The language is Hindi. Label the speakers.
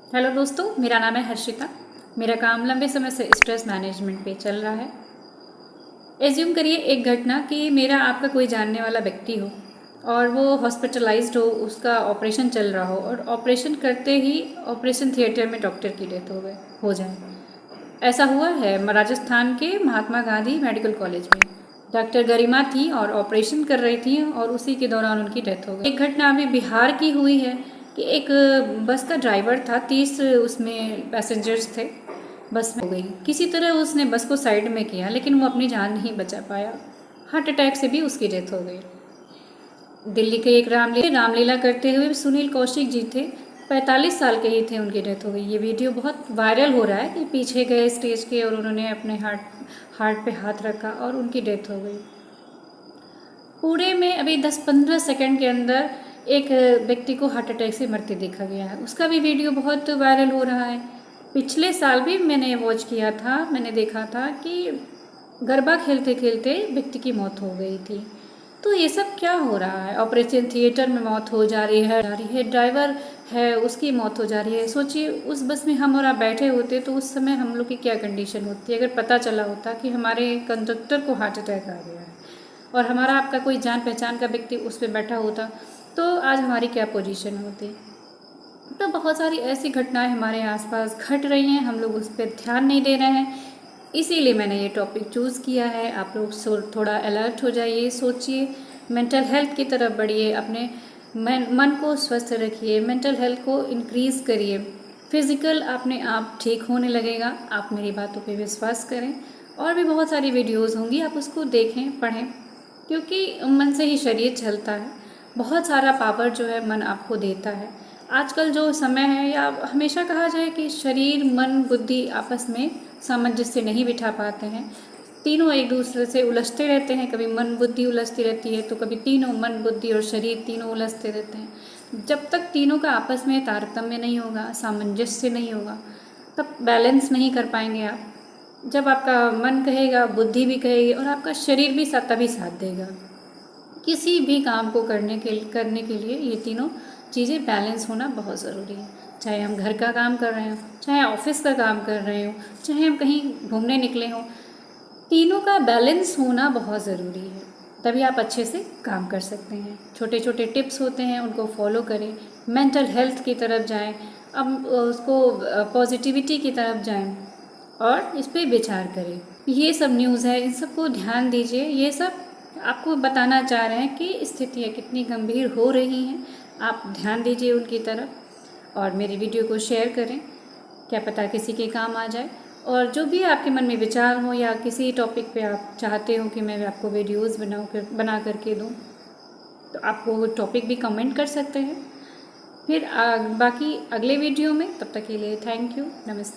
Speaker 1: हेलो दोस्तों, मेरा नाम है हर्षिता। मेरा काम लंबे समय से स्ट्रेस मैनेजमेंट पे चल रहा है। एज्यूम करिए एक घटना कि मेरा आपका कोई जानने वाला व्यक्ति हो और वो हॉस्पिटलाइज्ड हो, उसका ऑपरेशन चल रहा हो और ऑपरेशन करते ही ऑपरेशन थिएटर में डॉक्टर की डेथ हो जाए। ऐसा हुआ है राजस्थान के महात्मा गांधी मेडिकल कॉलेज में। डॉक्टर गरिमा थी और ऑपरेशन कर रही थी और उसी के दौरान उनकी डेथ हो गई। एक घटना अभी बिहार की हुई है कि एक बस का ड्राइवर था, 30 उसमें पैसेंजर्स थे, बस में हो गई। किसी तरह उसने बस को साइड में किया लेकिन वो अपनी जान नहीं बचा पाया। हार्ट अटैक से भी उसकी डेथ हो गई। दिल्ली के एक रामलीला करते हुए सुनील कौशिक जी थे, 45 साल के ही थे, उनकी डेथ हो गई। ये वीडियो बहुत वायरल हो रहा है कि पीछे गए स्टेज के और उन्होंने अपने हार्ट पे हाथ रखा और उनकी डेथ हो गई। पूरे में अभी 10-15 सेकंड के अंदर एक व्यक्ति को हार्ट अटैक से मरते देखा गया है। उसका भी वीडियो बहुत वायरल हो रहा है। पिछले साल भी मैंने वॉच किया था, मैंने देखा था कि गरबा खेलते खेलते व्यक्ति की मौत हो गई थी। तो ये सब क्या हो रहा है? ऑपरेशन थिएटर में मौत हो जा रही है, ड्राइवर है उसकी मौत हो जा रही है। सोचिए उस बस में हम और आप बैठे होते तो उस समय हम लोग की क्या कंडीशन होती अगर पता चला होता कि हमारे कंडक्टर को हार्ट अटैक आ गया है और हमारा आपका कोई जान पहचान का व्यक्ति उस पर बैठा होता तो आज हमारी क्या पोजीशन होती। तो बहुत सारी ऐसी घटनाएं हमारे आसपास घट रही हैं, हम लोग उस पर ध्यान नहीं दे रहे हैं। इसीलिए मैंने ये टॉपिक चूज़ किया है। आप लोग थोड़ा अलर्ट हो जाइए, सोचिए, मेंटल हेल्थ की तरफ बढ़िए, अपने मन को स्वस्थ रखिए, मेंटल हेल्थ को इंक्रीज़ करिए। फिज़िकल अपने आप ठीक होने लगेगा। आप मेरी बातों पे विश्वास करें। और भी बहुत सारी वीडियोज़ होंगी, आप उसको देखें, पढ़ें, क्योंकि मन से ही शरीर चलता है। बहुत सारा पावर जो है मन आपको देता है। आजकल जो समय है, या हमेशा कहा जाए कि शरीर मन बुद्धि आपस में सामंजस्य नहीं बिठा पाते हैं, तीनों एक दूसरे से उलझते रहते हैं। कभी मन बुद्धि उलझती रहती है तो कभी तीनों मन बुद्धि और शरीर तीनों उलझते रहते हैं। जब तक तीनों का आपस में तारतम्य नहीं होगा, सामंजस्य नहीं होगा, तब बैलेंस नहीं कर पाएंगे आप। जब आपका मन कहेगा, बुद्धि भी कहेगी और आपका शरीर भी तभी साथ देगा। किसी भी काम को करने के लिए ये तीनों चीज़ें बैलेंस होना बहुत ज़रूरी है। चाहे हम घर का काम कर रहे हों, चाहे ऑफिस का काम कर रहे हों, चाहे हम कहीं घूमने निकले हों, तीनों का बैलेंस होना बहुत ज़रूरी है। तभी आप अच्छे से काम कर सकते हैं। छोटे छोटे टिप्स होते हैं, उनको फॉलो करें, मेंटल हेल्थ की तरफ जाएं, अब उसको पॉजिटिविटी की तरफ जाएं और इस पर विचार करें। ये सब न्यूज़ है, इन सबको ध्यान दीजिए। ये सब आपको बताना चाह रहे हैं कि स्थितियाँ कितनी गंभीर हो रही हैं। आप ध्यान दीजिए उनकी तरफ और मेरी वीडियो को शेयर करें, क्या पता किसी के काम आ जाए। और जो भी आपके मन में विचार हो या किसी टॉपिक पे आप चाहते हो कि मैं आपको वीडियोज़ बना करके दूँ, तो आप वो टॉपिक भी कमेंट कर सकते हैं। फिर बाकी अगले वीडियो में, तब तक के लिए थैंक यू, नमस्ते।